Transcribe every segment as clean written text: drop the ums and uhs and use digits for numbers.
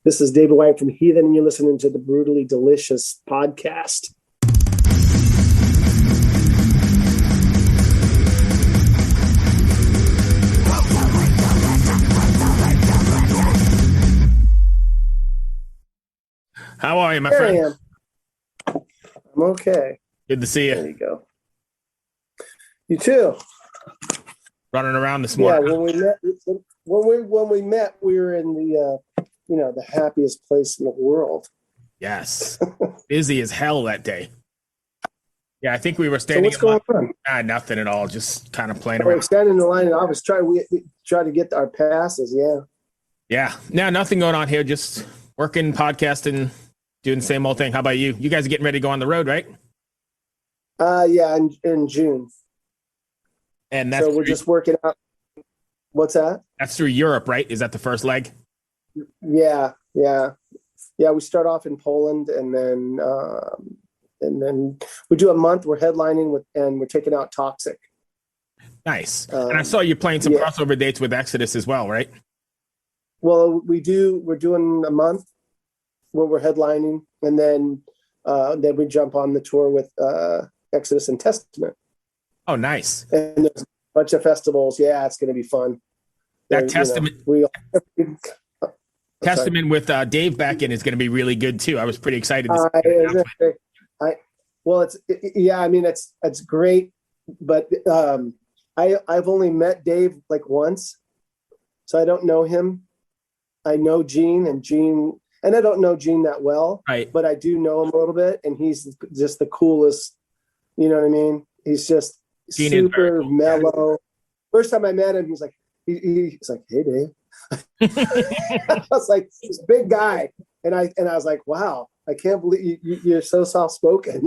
This is David White from Heathen, and you're listening to the Brutally Delicious podcast. How are you, my There friend? I am. I'm okay. Good to see you. There you go. You too. Running around this Yeah, morning. when we met, we were in the the happiest place in the world. Yes. Busy as hell that day. Yeah, I think we were So standing what's going on? nothing at all. Just kind of playing We're around. standing in the line, and I was we tried to get our passes. Yeah. Yeah. No, nothing going on here. Just working, podcasting, doing the same old thing. How about you? You guys are getting ready to go on the road, right? Yeah, in June. And that's So we're just working out. What's that? that's through Europe, right? Is that the first leg? Yeah. We start off in Poland, and then we do a month. We're headlining and we're taking out Toxic. Nice. And I saw you playing some crossover dates with Exodus as well, right? Well, we're doing a month where we're headlining, and then we jump on the tour with Exodus and Testament. Oh, nice. And there's a bunch of festivals. Yeah, it's going to be fun. That Testament. Sorry. With Dave back in is going to be really good too. I was pretty excited to see the announcement. It's great, but I've only met Dave like once, so I don't know him. I know Gene, and I don't know Gene that well, right? But I do know him a little bit, and he's just the coolest. You know what I mean? He's just Gene super cool. mellow. First time I met him, he's like, he's like, "Hey, Dave." I was like, this big guy, and I was like, wow, I can't believe you're so soft spoken,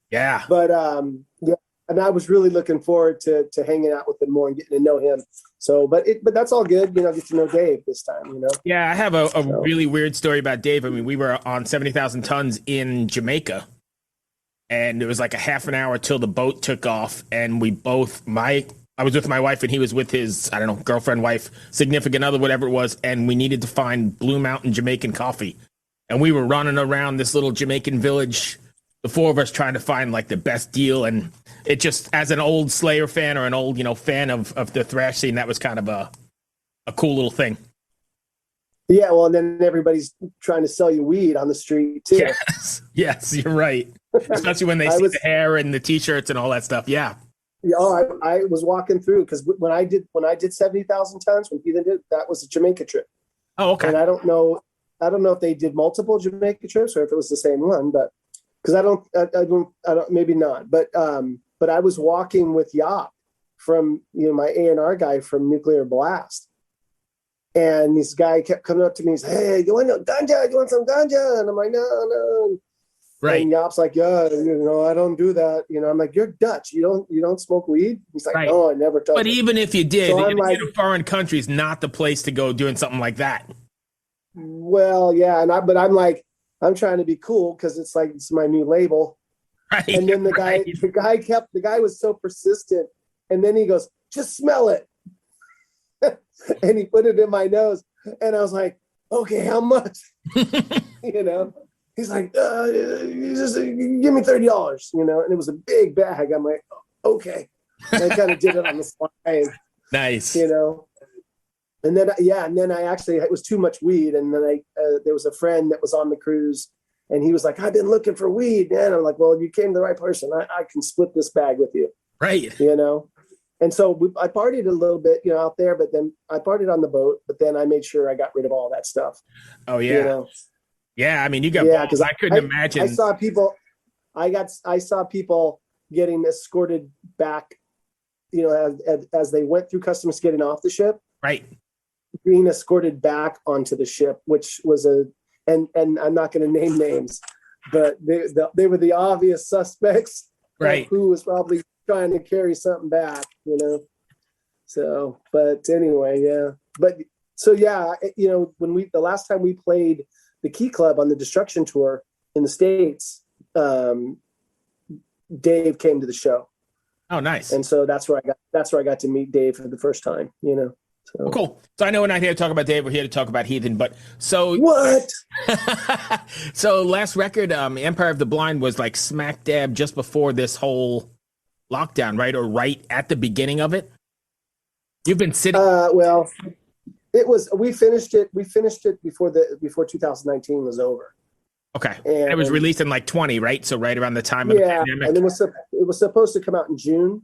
Yeah. But and I was really looking forward to hanging out with him more and getting to know him. So, but that's all good, get to know Dave this time, Yeah, I have a really weird story about Dave. I mean, we were on 70,000 tons in Jamaica, and it was like a half an hour till the boat took off, and I was with my wife, and he was with his, I don't know, girlfriend, wife, significant other, whatever it was, and we needed to find Blue Mountain Jamaican coffee. And we were running around this little Jamaican village, the four of us trying to find like the best deal. And it just, as an old Slayer fan or an old, fan of the thrash scene, that was kind of a cool little thing. Yeah, well, and then everybody's trying to sell you weed on the street too. Yes, you're right. Especially when they see the hair and the T-shirts and all that stuff. Yeah. Yeah, I was walking through because when I did 70,000 tons, when Heathen did, that was a Jamaica trip. Oh, okay. And I don't know if they did multiple Jamaica trips or if it was the same one, but because I don't, maybe not. But I was walking with Yop from my A&R guy from Nuclear Blast, and this guy kept coming up to me. He's, "Hey, you want ganja? You want some ganja?" And I'm like, "No." Right. And Yop's like, "Yeah, I don't do that." I'm like, "You're Dutch. You don't smoke weed?" He's like, right. "No, I never touched it." But even if you did, so in a foreign country is not the place to go doing something like that. Well, yeah, but I'm like, I'm trying to be cool because it's like it's my new label. Right. And then the guy was so persistent, and then he goes, "Just smell it," and he put it in my nose, and I was like, "Okay, how much?" He's like, you just give me $30, and it was a big bag. I'm like, okay. And I kind of did it on the fly. Nice. And then I actually, it was too much weed. And then there was a friend that was on the cruise, and he was like, "I've been looking for weed, man." I'm like, "Well, you came to the right person. I can split this bag with you." Right. And so I partied a little bit, out there, but then I partied on the boat, but then I made sure I got rid of all that stuff. Oh, yeah. Yeah, I mean, you got because I couldn't imagine. I saw people getting escorted back, as they went through customs getting off the ship. Right. Being escorted back onto the ship, which was and I'm not going to name names, but they were the obvious suspects. Right. Who was probably trying to carry something back, So, but anyway, yeah. But so, yeah, when the last time we played the Key Club on the Destruction tour in the States, Dave came to the show. Oh, nice. And so that's where I got to meet Dave for the first time, Well, cool. So I know we're not here to talk about Dave. We're here to talk about Heathen. But so What? so last record, Empire of the Blind, was like smack dab just before this whole lockdown, right? Or right at the beginning of it. You've been sitting. Well, it was. We finished it before 2019 was over. Okay, and it was released in like 20, right? So right around the time of the pandemic. And it was supposed to come out in June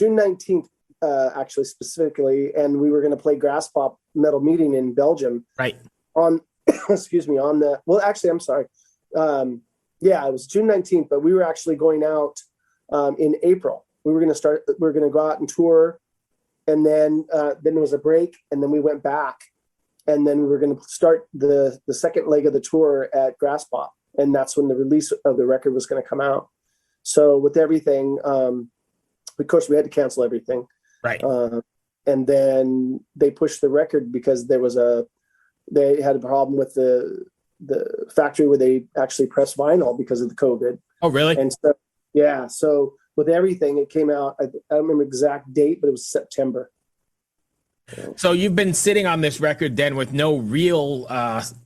19th, actually specifically, and we were going to play Grass Pop Metal Meeting in Belgium. Right. On, excuse me, on the. Well, actually, I'm sorry. Yeah, it was June 19th, but we were actually going out in April. We were going to go out and tour, and then there was a break, and then we went back. And then we were going to start the second leg of the tour at Grass Pop. And that's when the release of the record was going to come out. So with everything, of course, we had to cancel everything. Right. And then they pushed the record because they had a problem with the factory where they actually press vinyl because of the COVID. Oh, really? And so, yeah. So with everything, it came out, I don't remember the exact date, but it was September. So you've been sitting on this record then with no real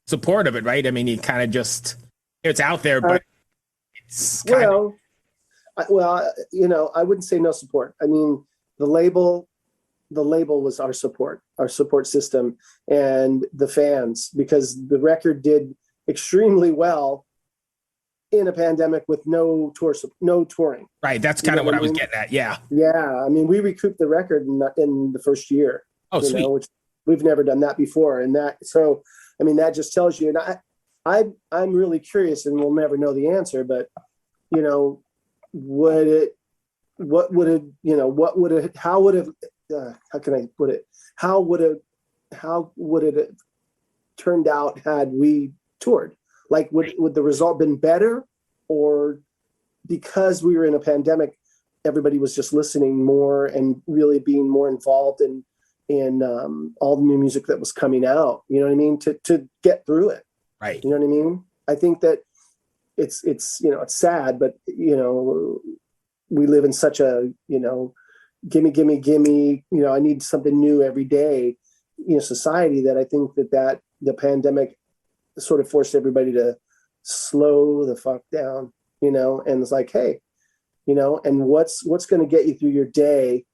support of it, right? I mean, you kind of just, it's out there, but it's kind of... Well, I wouldn't say no support. I mean, the label was our support system, and the fans, because the record did extremely well in a pandemic with no touring. Right. That's kind of what I was getting at. Yeah. Yeah. I mean, we recouped the record in the first year. Oh, sweet. Which we've never done that before. And so, I mean, that just tells you, and I'm really curious, and we'll never know the answer, but, how would it have turned out had we toured? Like, would the result been better, or because we were in a pandemic, everybody was just listening more and really being more involved in all the new music that was coming out, you know what I mean? To get through it. Right. You know what I mean? I think that it's sad, but we live in such a, gimme, I need something new every day, society, that I think that the pandemic sort of forced everybody to slow the fuck down, and it's like, hey, and what's going to get you through your day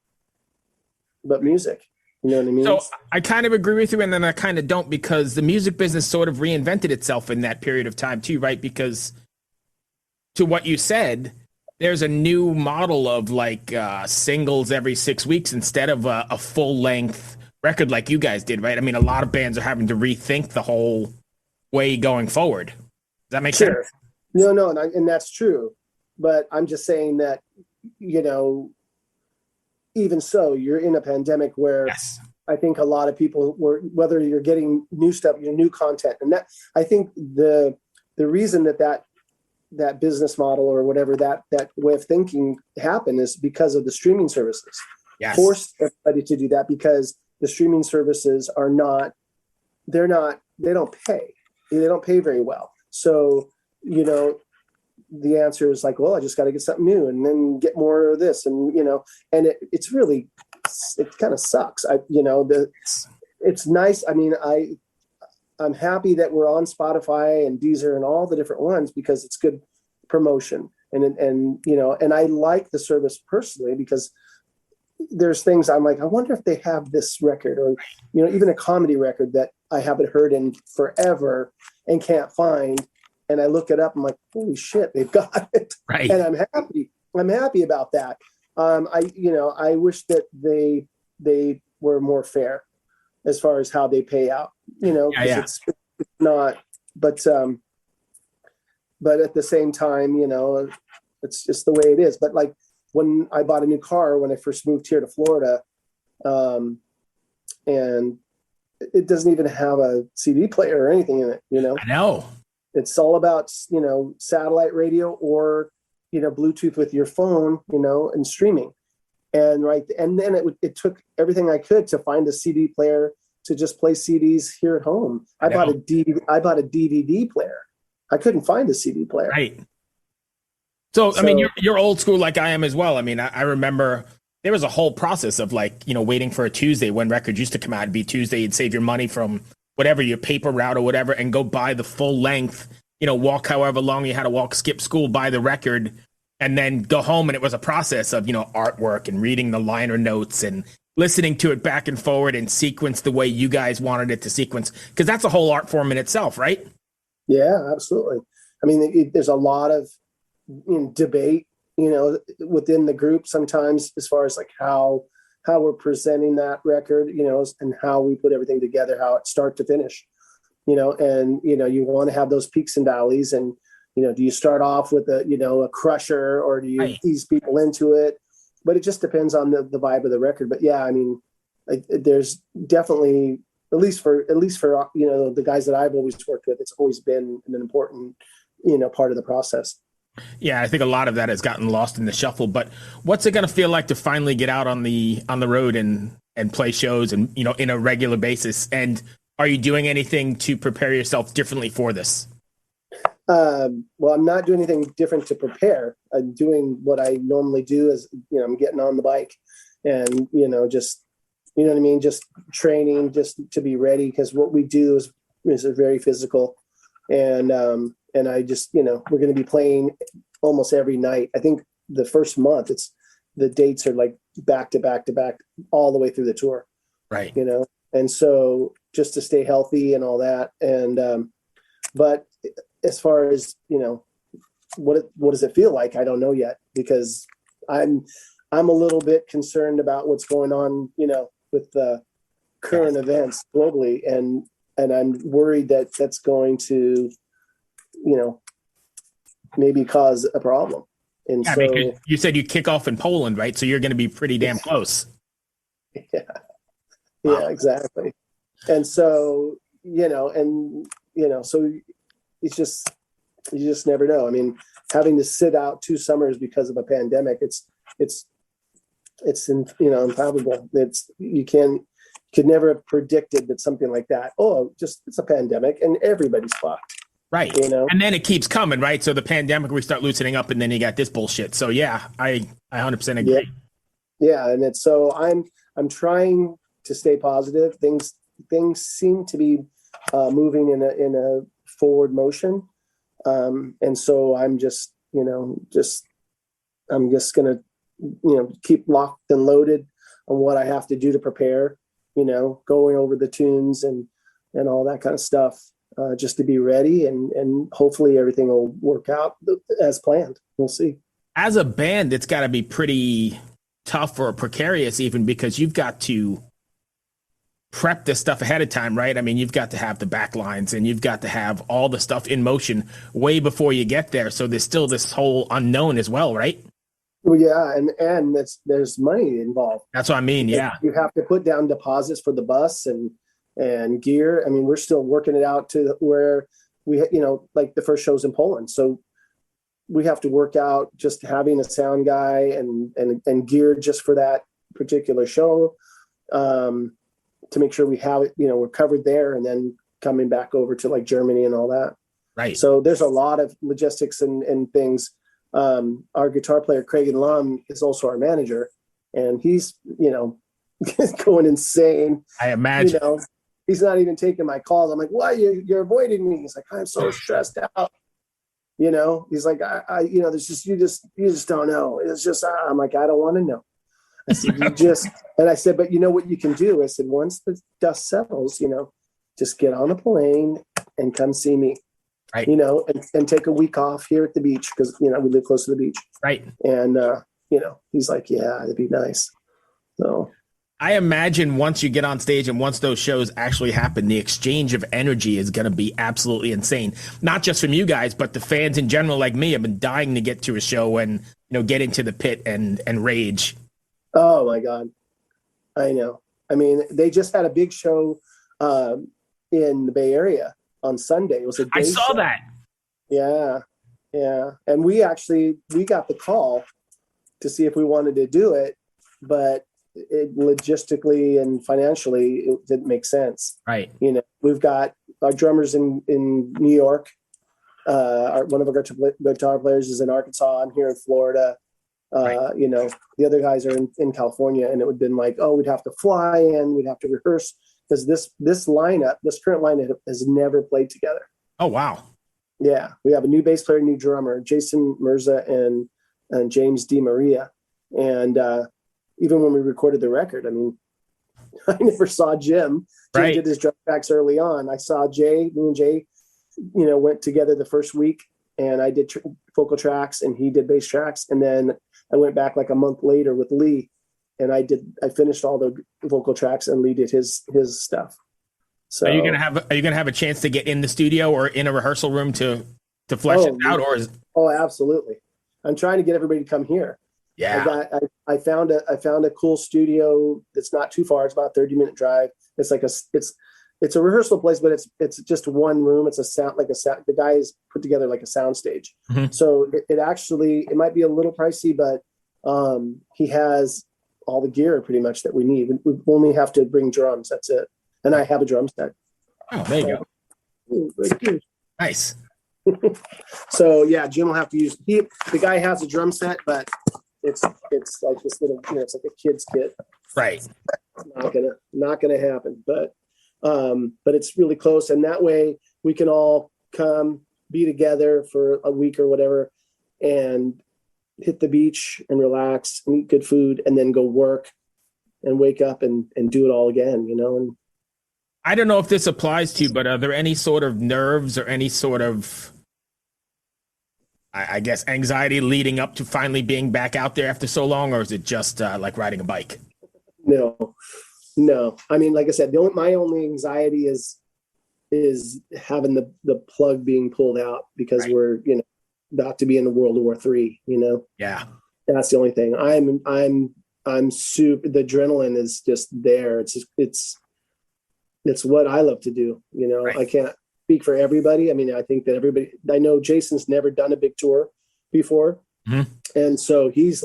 but music? You know what I mean? So I kind of agree with you, and then I kind of don't, because the music business sort of reinvented itself in that period of time too, right? Because to what you said, there's a new model of like singles every 6 weeks instead of a full length record like you guys did, right? I mean, a lot of bands are having to rethink the whole way going forward. Does that make sense? No, and that's true. But I'm just saying that, even so, you're in a pandemic where yes. I think a lot of people were, whether you're getting new stuff, new content, and that, I think the reason that business model or whatever, that way of thinking happened is because of the streaming services. Yes. Forced everybody to do that, because the streaming services they don't pay very well. So, the answer is like, well, I just got to get something new and then get more of this. And, and it kind of sucks. It's nice. I mean, I'm happy that we're on Spotify and Deezer and all the different ones, because it's good promotion. And I like the service personally, because there's things I'm like, I wonder if they have this record, or, even a comedy record that I haven't heard in forever and can't find. And I look it up, I'm like, holy shit, they've got it. Right. And I'm happy about that. I wish that they were more fair as far as how they pay out, It's not, but at the same time, it's just the way it is. But like when I bought a new car, when I first moved here to Florida, and it doesn't even have a CD player or anything in it, I know. It's all about, satellite radio or, Bluetooth with your phone, and streaming. And then it took everything I could to find a CD player to just play CDs here at home. I bought a DVD player. I couldn't find a CD player. Right. So I mean, you're old school like I am as well. I mean, I remember there was a whole process of like, waiting for a Tuesday when records used to come out. It'd be Tuesday. You'd save your money from whatever, your paper route or whatever, and go buy the full length, walk however long you had to walk, skip school, buy the record, and then go home. And it was a process of, artwork and reading the liner notes and listening to it back and forward and sequence the way you guys wanted it to sequence. Because that's a whole art form in itself, right? Yeah, absolutely. I mean, there's a lot of debate, within the group sometimes as far as like how we're presenting that record, and how we put everything together, how it start to finish, and, you want to have those peaks and valleys. And, do you start off with a crusher, or do you ease people into it? But it just depends on the vibe of the record. But yeah, I mean, there's definitely, at least for the guys that I've always worked with, it's always been an important, part of the process. Yeah, I think a lot of that has gotten lost in the shuffle. But what's it going to feel like to finally get out on the road and play shows and, in a regular basis? And are you doing anything to prepare yourself differently for this? Well, I'm not doing anything different to prepare. I'm doing what I normally do is, I'm getting on the bike and, just, what I mean? Just training just to be ready. Because what we do is very physical. And I just, we're going to be playing almost every night. I think the first month the dates are like back to back to back all the way through the tour. Right. And so just to stay healthy and all that. And, but as far as, what does it feel like? I don't know yet, because I'm a little bit concerned about what's going on, with the current events globally. And I'm worried that that's going to, maybe cause a problem. And yeah, so you said you kick off in Poland, right? So you're going to be pretty damn close. Yeah. Wow. Yeah, exactly. And so, so it's just, you just never know. I mean, having to sit out 2 summers because of a pandemic, it's improbable. Could never have predicted that something like that. It's a pandemic and everybody's fucked. Right. And then it keeps coming, right? So the pandemic, we start loosening up, and then you got this bullshit. So yeah, I 100% agree. Yeah. And it's, so I'm trying to stay positive. Things seem to be moving in a forward motion. And so I'm just, I'm just going to, keep locked and loaded on what I have to do to prepare, going over the tunes and all that kind of stuff. Just to be ready, and hopefully everything will work out as planned. We'll see. As a band, it's got to be pretty tough or precarious, even, because you've got to prep this stuff ahead of time, right? I mean, you've got to have the back lines and you've got to have all the stuff in motion way before you get there. So there's still this whole unknown as well, right? Well, yeah, and there's money involved. That's what I mean. Yeah, you have to put down deposits for the bus and gear. I mean, we're still working it out to where we, like the first show's in Poland. So we have to work out just having a sound guy and gear just for that particular show, to make sure we have it, we're covered there, and then coming back over to like Germany and all that. Right. So there's a lot of logistics and things. Our guitar player, Craig Lum, is also our manager, and he's, going insane. I imagine. He's not even taking my calls. I'm like, why you're avoiding me? He's like, I'm so stressed out. He's like, there's just, you just don't know. It's just, I'm like, I don't want to know. I said, and I said, but you know what you can do? I said, once the dust settles, just get on a plane and come see me, right. And take a week off here at the beach. Cause we live close to the beach. Right. And, he's like, yeah, it'd be nice. So I imagine once you get on stage and once those shows actually happen, the exchange of energy is going to be absolutely insane. Not just from you guys, but the fans in general, like me, have been dying to get to a show and, get into the pit and rage. Oh my God. I know. I mean, they just had a big show in the Bay Area on Sunday. It was a day I saw show. that. Yeah. Yeah. And we got the call to see if we wanted to do it, but it logistically and financially, it didn't make sense. Right. We've got our drummers in New York. One of our guitar players is in Arkansas. I'm here in Florida. You know, the other guys are in California, and it would have been like, oh, we'd have to fly in, we'd have to rehearse, because this current lineup has never played together. Oh, wow. Yeah, we have a new bass player, new drummer, Jason Mirza and James DiMaria. And even when we recorded the record, I mean, I never saw Jim. Jim did his drum tracks early on. I saw Jay, me and Jay, you know, went together the first week, and I did vocal tracks and he did bass tracks. And then I went back like a month later with Lee, and I finished all the vocal tracks, and Lee did his stuff. So are you gonna have a chance to get in the studio or in a rehearsal room to flesh it out, or is? Oh, absolutely. I'm trying to get everybody to come here. Yeah. I found a cool studio that's not too far. It's about a 30-minute drive. It's like it's a rehearsal place, but it's just one room. It's the guys put together like a sound stage. Mm-hmm. So it might be a little pricey, but he has all the gear pretty much that we need. We only have to bring drums. That's it. And I have a drum set. Oh, there you go. Very good. Nice. So yeah, Jim will have to use. The guy has a drum set, but it's like this little, you know, it's like a kid's kit. Right. Not gonna happen. But it's really close, and that way we can all come be together for a week or whatever, and hit the beach and relax and eat good food, and then go work and wake up and do it all again, you know. And I don't know if this applies to you, but are there any sort of nerves or any sort of, I guess, anxiety leading up to finally being back out there after so long, or is it just like riding a bike? No. I mean, like I said, my only anxiety is having the plug being pulled out, because we're, you know, about to be in World War III, you know? Yeah. That's the only thing. I'm super, the adrenaline is just there. It's what I love to do. You know, I can't speak for everybody. I mean, I think that I know Jason's never done a big tour before. Mm-hmm. And so he's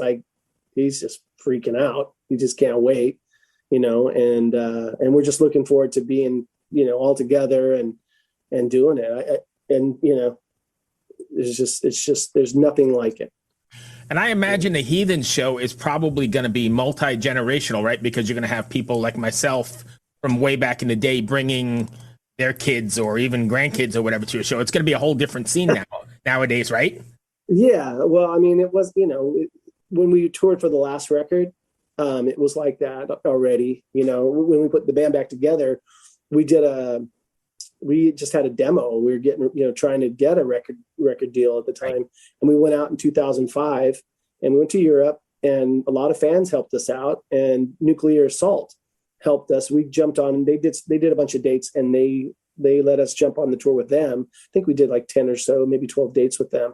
just freaking out. He just can't wait, you know, and we're just looking forward to being, you know, all together and doing it. And, you know, there's nothing like it. And I imagine the Heathen show is probably going to be multi-generational, right? Because you're going to have people like myself from way back in the day bringing their kids or even grandkids or whatever to a show. It's going to be a whole different scene nowadays, right? Yeah. Well, I mean, it was, you know, when we toured for the last record, it was like that already. You know, when we put the band back together, we just had a demo. We were getting, you know, trying to get a record deal at the time. And we went out in 2005 and we went to Europe, and a lot of fans helped us out, and Nuclear Assault helped us. We jumped on, and they did a bunch of dates, and they let us jump on the tour with them. I think we did like 10 or so, maybe 12 dates with them.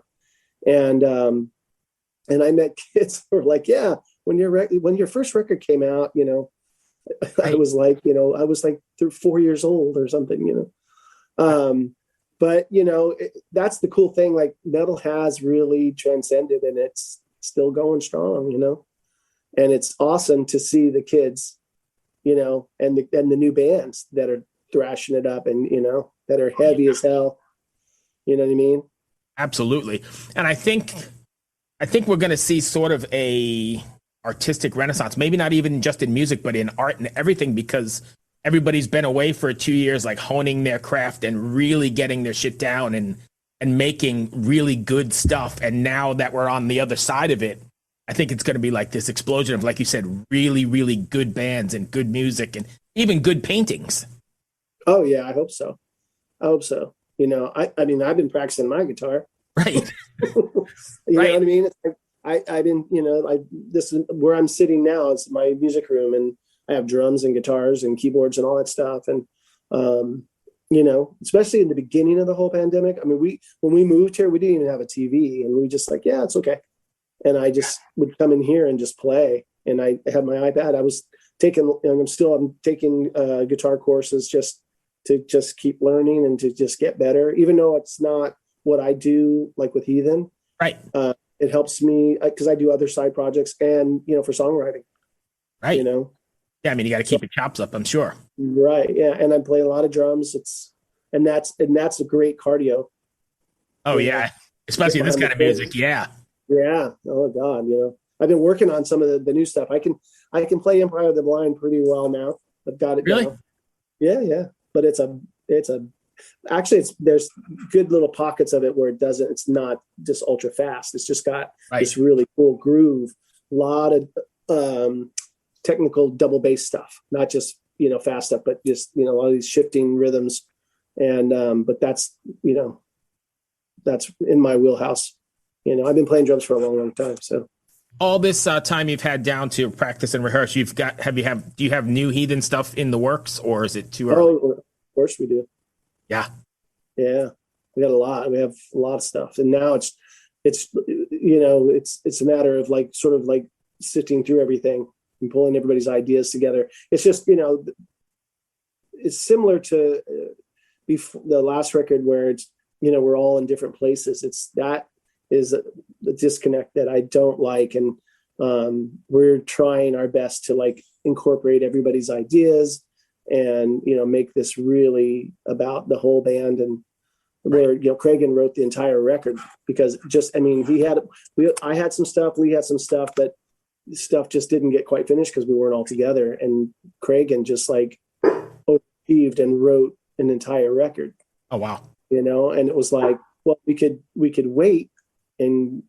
And I met kids who were like, yeah, when your first record came out, you know, I was like 4 years old or something, you know. But you know, that's the cool thing. Like, metal has really transcended, and it's still going strong, you know. And it's awesome to see the kids, you know, and the new bands that are thrashing it up, and, you know, that are heavy as hell. You know what I mean? Absolutely. And I think we're going to see sort of a artistic renaissance, maybe not even just in music, but in art and everything, because everybody's been away for 2 years, like honing their craft and really getting their shit down and making really good stuff. And now that we're on the other side of it, I think it's going to be like this explosion of, like you said, really, really good bands and good music and even good paintings. Oh yeah, I hope so. You know, I mean, I've been practicing my guitar. Right. You know what I mean? I've been, you know, this is where I'm sitting now. It's my music room, and I have drums and guitars and keyboards and all that stuff. And, you know, especially in the beginning of the whole pandemic, I mean, when we moved here, we didn't even have a TV, and we just like, yeah, it's okay. And I just would come in here and just play. And I had my iPad. I'm taking guitar courses just to keep learning and to just get better, even though it's not what I do, like with Heathen. Right. It helps me because I do other side projects and, you know, for songwriting. Right. You know? Yeah. I mean, you got to keep your chops up, I'm sure. Right. Yeah. And I play a lot of drums. And that's a great cardio. Oh, yeah. Especially this kind of music. Yeah. Yeah. Oh God. You know, I've been working on some of the new stuff. I can play Empire of the Blind pretty well now. I've got it Really? down. Yeah. But there's good little pockets of it where it's not just ultra fast. It's just got this really cool groove, a lot of technical double bass stuff, not just, fast stuff, but just, a lot of these shifting rhythms. And, but that's in my wheelhouse. I've been playing drums for a long, long time. So all this time you've had down to practice and rehearse, do you have new Heathen stuff in the works, or is it too early? Oh, of course we do. Yeah. We got a lot. We have a lot of stuff, and now it's a matter of like sort of like sifting through everything and pulling everybody's ideas together. It's just it's similar to before the last record where it's we're all in different places. That is the disconnect that I don't like, and we're trying our best to like incorporate everybody's ideas and make this really about the whole band. And where Cragen wrote the entire record, because I had some stuff, we had some stuff, but stuff just didn't get quite finished because we weren't all together, and Cragen just like achieved and wrote an entire record. Oh wow. And it was like, well, we could wait and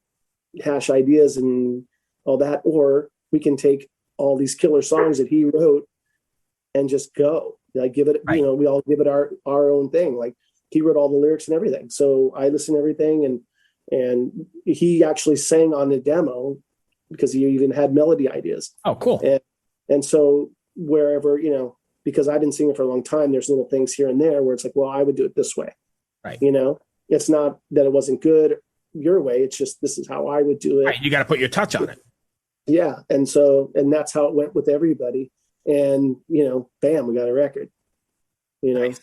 hash ideas and all that, or we can take all these killer songs that he wrote and just go, like, give it, we all give it our own thing. Like, he wrote all the lyrics and everything. So I listened to everything, and he actually sang on the demo because he even had melody ideas. Oh, cool. And so wherever, because I've been singing for a long time, there's little things here and there where it's like, well, I would do it this way. Right. It's not that it wasn't good your way. It's just, this is how I would do it. Right. You got to put your touch on it. Yeah. And that's how it went with everybody. And, bam, we got a record, Nice.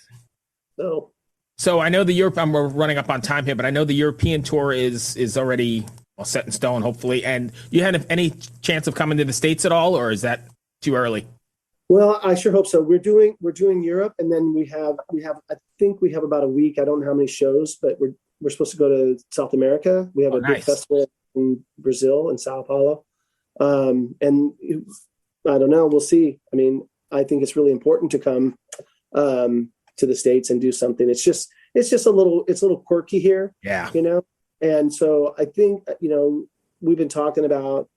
So I know we're running up on time here, but I know the European tour is already set in stone, hopefully. And you had any chance of coming to the States at all, or is that too early? Well, I sure hope so. We're doing Europe, and then we have I think we have about a week. I don't know how many shows, but we're supposed to go to South America. We have a big festival in Brazil, in Sao Paulo. And I don't know. We'll see. I mean, I think it's really important to come to the States and do something. It's just a little quirky here. Yeah. And so I think, we've been talking about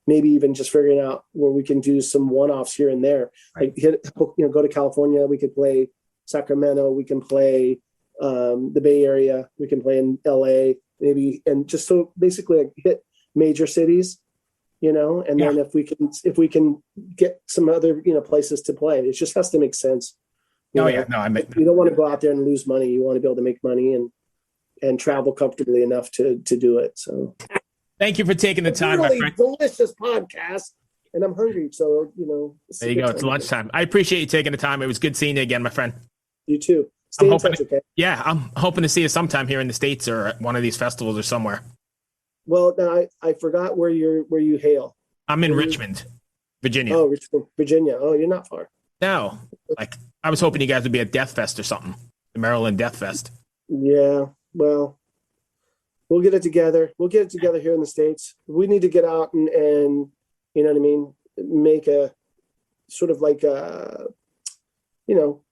maybe even just figuring out where we can do some one-offs here and there. Right. Like go to California. We could play Sacramento. We can play the Bay Area. We can play in LA maybe. And just so basically like hit major cities, and then if we can get some other, places to play, it just has to make sense. You don't want to go out there and lose money. You want to be able to make money and travel comfortably enough to do it. So thank you for taking the time, really my friend. Delicious podcast, and I'm hungry. So, there you go. It's lunchtime. I appreciate you taking the time. It was good seeing you again, my friend. You too. Stay in touch, okay? Yeah, I'm hoping to see you sometime here in the States or at one of these festivals or somewhere. Well, now I forgot where you hail. I'm in Richmond, Virginia. Oh, Richmond, Virginia. Oh, you're not far. No, I was hoping you guys would be at Death Fest or something, the Maryland Death Fest. Yeah, well, we'll get it together. We'll get it together here in the States. We need to get out and you know what I mean, make a sort of like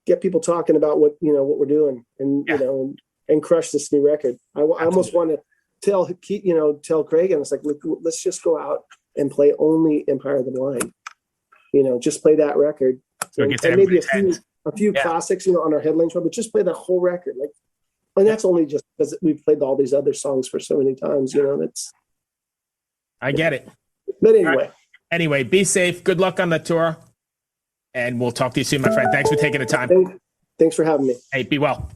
get people talking about what we're doing, and and crush this new record. I almost want to tell Cragen, it's like, let's just go out and play only Empire of the Blind. Just play that record. And maybe a few classics, on our headline show, but just play the whole record. And that's only just because we've played all these other songs for so many times, I get it. But anyway. Right. Anyway, be safe. Good luck on the tour. And we'll talk to you soon, my friend. Thanks for taking the time. Thanks for having me. Hey, be well.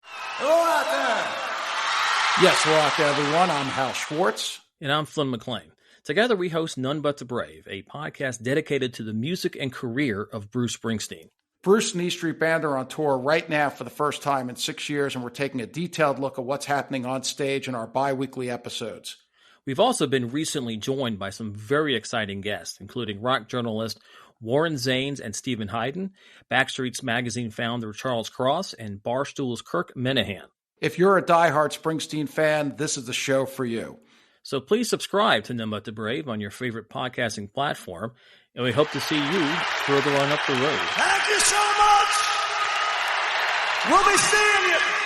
Hello out there. Yes, hello out there, everyone. I'm Hal Schwartz. And I'm Flynn McLean. Together we host None But the Brave, a podcast dedicated to the music and career of Bruce Springsteen. Bruce and E Street Band are on tour right now for the first time in 6 years, and we're taking a detailed look at what's happening on stage in our bi-weekly episodes. We've also been recently joined by some very exciting guests, including rock journalist Warren Zanes and Stephen Hayden, Backstreet's Magazine founder Charles Cross, and Barstool's Kirk Minahan. If you're a diehard Springsteen fan, this is the show for you. So please subscribe to None But the Brave on your favorite podcasting platform, and we hope to see you further on up the road. Thank you so much. We'll be seeing you.